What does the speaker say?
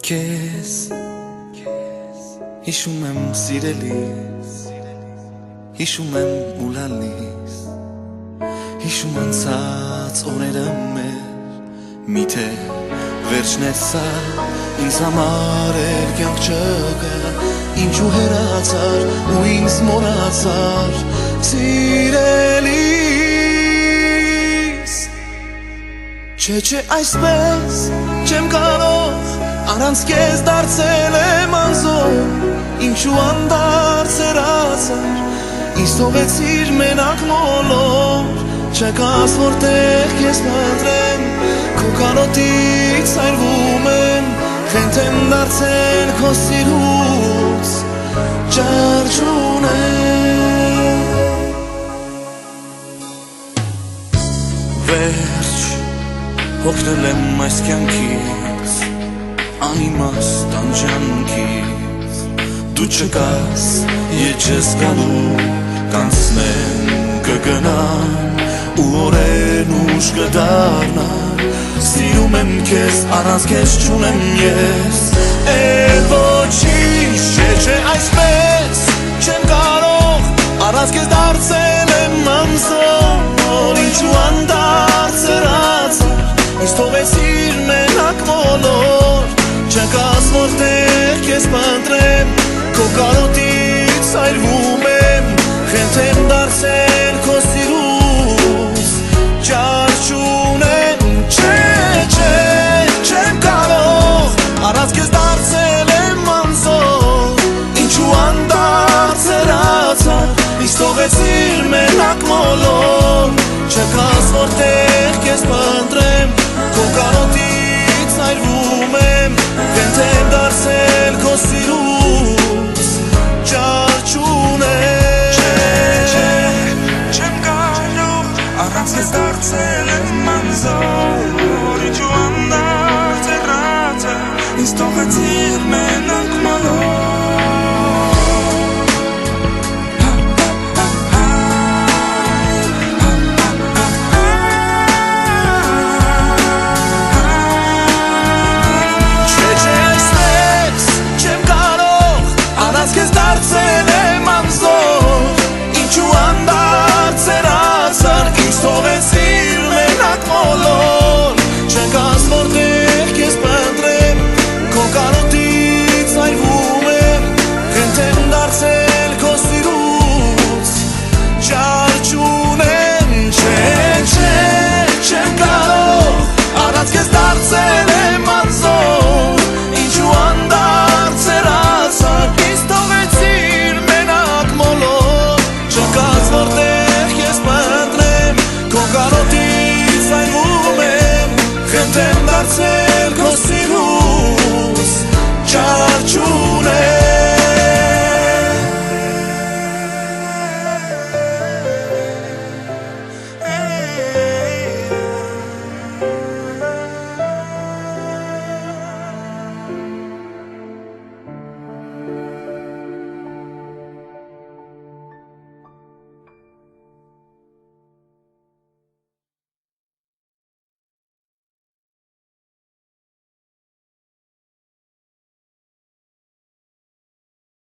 Քեզ հիշում եմ սիրելիս, հիշում եմ ուլալիս, հիշում անցած օրերը մեր, միթե վերջն է սա, ինձ համար էր կյանք չկա, ինչու հեռացար ու ինձ մոռացար, սիրելիս, չէ այսպես չեմ կարող, առանց քեզ դարձել եմ անզոր, ինչու անդարձ հեռացար, ինձ թողեցիր մենակ մոլոր, չկաս որտեղ քեզ փնտրեմ, քո կարոտից այրվում եմ, խենթ եմ դարձել քո սիրուց, ջար չունեմ, վերջ հոգնել եմ այս կյանքից, անիմաստ անջանքից, դու չկաս, ետ չես գալու, կանցնեն կգնան, ու օրեն ուշ կդառնան, սիրում եմ քեզ, առանց քեզ չունեմ ես, էլ ոչինչ, չէ այսպես չեմ կարող, առանց քեզ դարձել եմ անզոր, ինչու անդարձ հեռացար, ինձ թողեցիր մենակ մոլոր, չկաս որտեղ քեզ փնտրեմ, քո կարոտից այրվում եմ, խենթ եմ դարձել քո սիրուց, ջար չունեմ, չեմ կարող, առանց քեզ դարձել եմ անզոր, ինչու անդարձ հեռացար, ինձ թողեցիր մենակ մոլոր, չկաս որտեղ քեզ փնտրեմ,